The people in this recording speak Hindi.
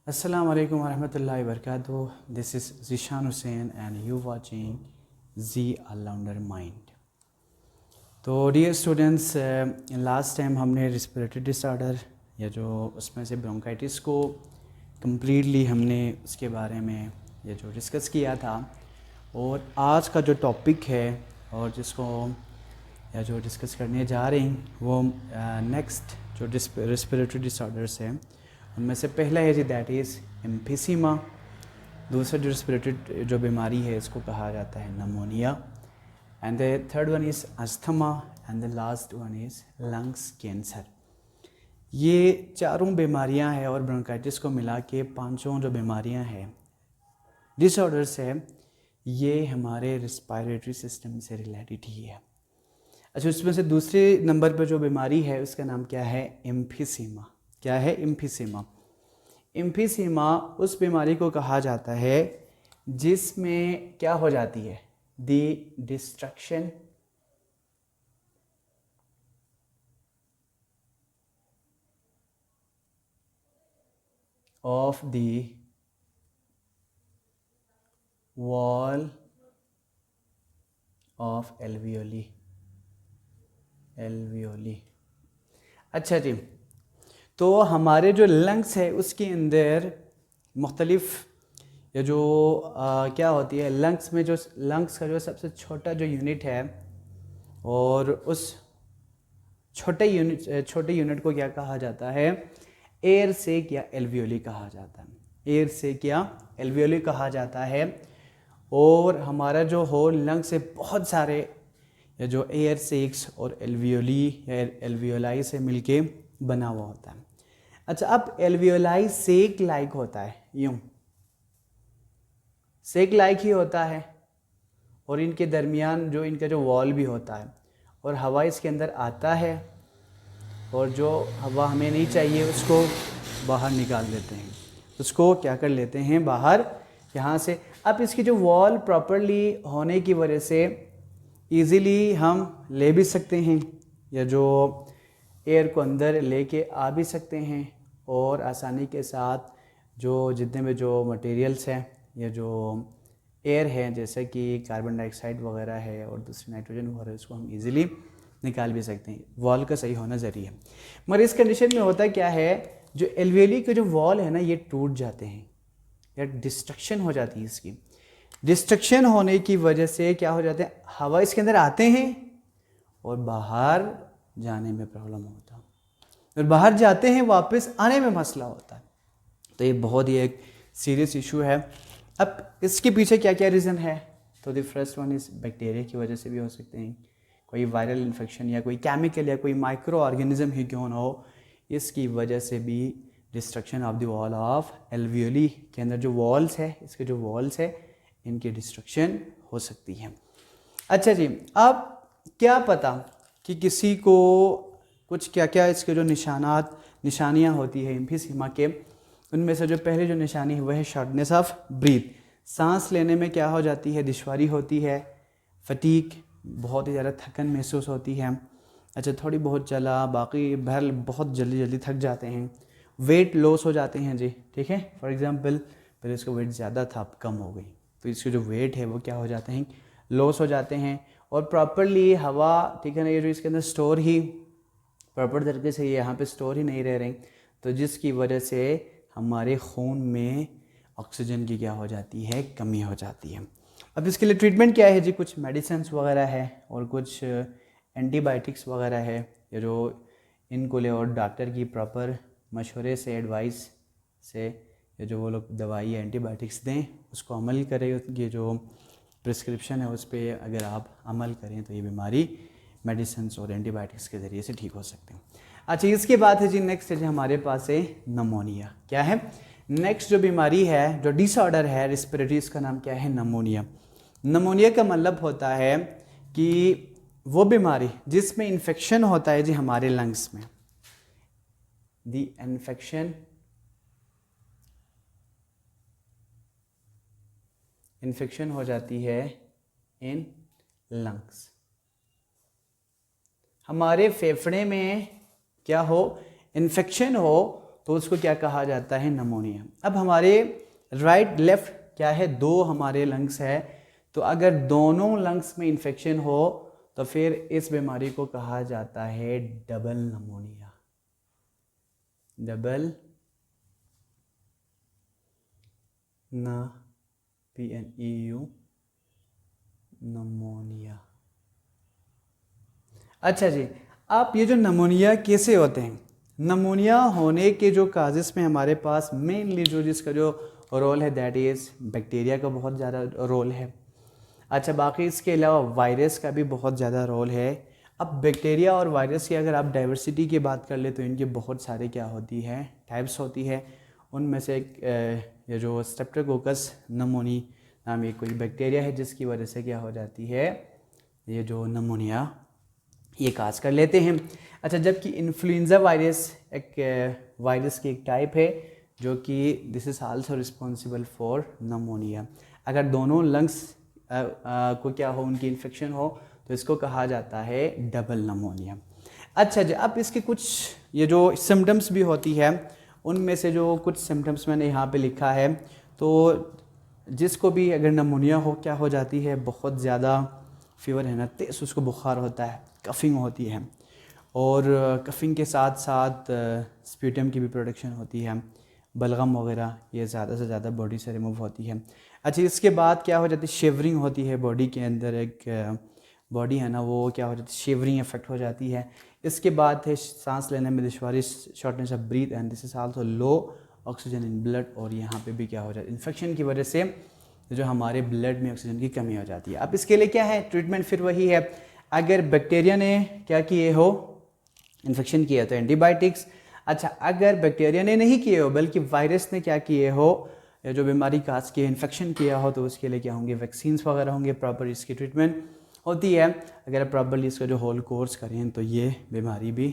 Assalamu alaikum warahmatullahi wabarakatuh. This is Zishan Hussain and you watching Z All-Rounder Mind. तो डियर स्टूडेंट्स, लास्ट टाइम हमने रिस्पिरेटरी डिसऑर्डर या जो उसमें से ब्रोंकाइटिस को कम्प्लीटली हमने उसके बारे में ये जो डिस्कस किया था। और आज का जो टॉपिक है और जिसको या जो डिस्कस करने जा रहे हैं वो नेक्स्ट जो रिस्पिरेटरी डिसऑर्डर्स हैं उनमें से पहला है जी दैट इज़ एम्फीसीमा। दूसरा जो रिस्पिरेटरी जो बीमारी है इसको कहा जाता है pneumonia. And the third one is asthma and the last one is lungs cancer. ये चारों बीमारियां हैं और ब्रोंकाइटिस को मिला के पांचों जो बीमारियां हैं डिसऑर्डर्स है, ये हमारे रिस्पायरेटरी सिस्टम से रिलेटेड ही है। अच्छा, उसमें से दूसरे नंबर पर जो बीमारी है उसका नाम क्या है? एम्फीसीमा। क्या है? एम्फीसीमा। एम्फीसीमा उस बीमारी को कहा जाता है जिसमें क्या हो जाती है? The destruction of the wall of alveoli. अच्छा जी, तो हमारे जो लंग्स है उसके अंदर मुख्तलिफ ये जो क्या होती है, लंग्स में जो लंग्स का जो सबसे छोटा जो यूनिट है और उस छोटे यूनिट को क्या कहा जाता है? एयर सेक या एल्वियोली कहा जाता है। एयर सेक या एल्वियोली कहा जाता है। और हमारा जो होल लंग से बहुत सारे या जो एयर सेक्स और एल्वियोली या एल्वियोलाई से मिलके बना हुआ होता है। अच्छा, अब एल्वियोलाई सेक लाइक होता है, यूं सेक लाइक ही होता है और इनके दरमियान जो इनका जो वॉल भी होता है और हवा इसके अंदर आता है और जो हवा हमें नहीं चाहिए उसको बाहर निकाल देते हैं, उसको क्या कर लेते हैं? बाहर यहाँ से। अब इसकी जो वॉल प्रॉपरली होने की वजह से इजीली हम ले भी सकते हैं या जो एयर को अंदर लेके आ भी सकते हैं और आसानी के साथ जो जितने भी जो मटेरियल्स हैं या जो एयर है जैसे कि कार्बन डाइऑक्साइड वगैरह है और दूसरी नाइट्रोजन वगैरह, उसको हम इजीली निकाल भी सकते हैं। वॉल का सही होना ज़रूरी है। मगर इस कंडीशन में होता क्या है, जो एल्वियोली के जो वॉल है ना ये टूट जाते हैं या डिस्ट्रक्शन हो जाती है। इसकी डिस्ट्रक्शन होने की वजह से क्या हो जाते हैं? हवा इसके अंदर आते हैं और बाहर जाने में प्रॉब्लम होता है और बाहर जाते हैं वापस आने में मसला होता है। तो ये बहुत ही एक सीरियस इशू है। अब इसके पीछे क्या क्या रीज़न है? तो the first one is bacteria की वजह से भी हो सकते हैं, कोई वायरल इन्फेक्शन या कोई केमिकल या कोई माइक्रो ऑर्गेनिज्म ही क्यों ना हो, इसकी वजह से भी destruction of the wall of alveoli के अंदर जो वॉल्स है, इसके जो वॉल्स है इनकी डिस्ट्रक्शन हो सकती है। अच्छा जी, अब क्या पता कि किसी को कुछ क्या क्या इसके जो निशानियाँ होती है एम्फीसीमा के, उनमें से जो पहले जो निशानी है वह है शॉर्टनेस ऑफ ब्रीथ। सांस लेने में क्या हो जाती है? दुश्वारी होती है। फटीक, बहुत ही ज़्यादा थकन महसूस होती है। अच्छा, थोड़ी बहुत चला, बाकी बहरहाल बहुत जल्दी जल्दी थक जाते हैं। वेट लॉस हो जाते हैं जी, ठीक है। फॉर एग्जांपल पहले इसका वेट ज़्यादा था, अब कम हो गई, तो इसके जो वेट है वो क्या हो जाते हैं? लॉस हो जाते हैं। और प्रॉपरली हवा, ठीक है ना, ये जो इसके अंदर स्टोर ही प्रॉपर तरीके से यहाँ पे स्टोर ही नहीं रह रहे, तो जिसकी वजह से हमारे खून में ऑक्सीजन की क्या हो जाती है? कमी हो जाती है। अब इसके लिए ट्रीटमेंट क्या है जी? कुछ मेडिसिन्स वगैरह है और कुछ एंटीबायोटिक्स वगैरह है, या जो इनको ले और डॉक्टर की प्रॉपर मशवरे से, एडवाइस से, या जो वो लोग दवाई या एंटीबायोटिक्स दें उसको अमल करें। ये जो प्रिस्क्रिप्शन है उस पर अगर आप अमल करें तो ये बीमारी मेडिसिन्स और एंटीबायोटिक्स के ज़रिए से ठीक हो सकते हैं। अच्छा, इसके बाद है जी नेक्स्ट है हमारे पास है नमोनिया। क्या है नेक्स्ट जो बीमारी है, जो डिसऑर्डर है रिस्पिरेटरी, इसका नाम क्या है? नमोनिया। नमोनिया का मतलब होता है कि वो बीमारी जिसमें इन्फेक्शन होता है जी हमारे लंग्स में। द इन्फेक्शन हो जाती है इन लंग्स। हमारे फेफड़े में क्या हो? इन्फेक्शन हो तो उसको क्या कहा जाता है, नमोनिया। अब हमारे राइट लेफ्ट क्या है, 2 हमारे लंग्स है, तो अगर दोनों लंग्स में इन्फेक्शन हो तो फिर इस बीमारी को कहा जाता है डबल नमोनिया। डबल न PNEU नमोनिया। अच्छा जी, आप ये जो नमोनिया कैसे होते हैं, नमोनिया होने के जो काजेस में हमारे पास मेनली जो जिसका जो रोल है दैट इज़ बैक्टीरिया का बहुत ज़्यादा रोल है। अच्छा, बाकी इसके अलावा वायरस का भी बहुत ज़्यादा रोल है। अब बैक्टीरिया और वायरस की अगर आप डाइवर्सिटी की बात कर ले तो इनके बहुत सारे क्या होती है, टाइप्स होती है। उनमें से एक ये जो स्ट्रेप्टोकोकस नमोनी नामी कोई बैक्टीरिया है जिसकी वजह से क्या हो जाती है, ये जो नमोनिया ये काज कर लेते हैं। अच्छा, जबकि इन्फ्लुएंजा वायरस एक वायरस की एक टाइप है जो कि this is also responsible for pneumonia. अगर दोनों लंग्स को क्या हो, उनकी इन्फेक्शन हो तो इसको कहा जाता है डबल नमोनिया। अच्छा जी, अब इसके कुछ ये जो सिम्टम्स भी होती है, उनमें से जो कुछ सिम्टम्स मैंने यहाँ पे लिखा है, तो जिसको भी अगर नमोनिया हो क्या हो जाती है, बहुत ज़्यादा फीवर है ना, तेज़ उसको बुखार होता है, कफिंग होती है, और कफिंग के साथ साथ स्प्यूटम की भी प्रोडक्शन होती है, बलगम वगैरह ये ज़्यादा से ज़्यादा बॉडी से रिमूव होती है। अच्छा, इसके बाद क्या हो जाती है, शेवरिंग होती है बॉडी के अंदर, एक बॉडी है ना वो क्या हो जाती है, शेवरिंग इफेक्ट हो जाती है। इसके बाद है सांस लेने में दुश्वारी, shortness of breath, and this is also low oxygen in blood, और यहाँ पे भी क्या हो जाता है, इन्फेक्शन की वजह से जो हमारे ब्लड में ऑक्सीजन की कमी हो जाती है। अब इसके लिए क्या है ट्रीटमेंट, फिर वही है, अगर बैक्टीरिया ने क्या किए हो, इन्फेक्शन किया तो एंटीबायोटिक्स। अच्छा, अगर बैक्टीरिया ने नहीं किए हो बल्कि वायरस ने क्या किए हो, जो बीमारी काज की इन्फेक्शन किया हो, तो उसके लिए क्या होंगे, वैक्सीन्स वगैरह होंगे, प्रॉपर इसकी ट्रीटमेंट होती है। अगर आप प्रॉपरली इसका जो होल कोर्स करें तो ये बीमारी भी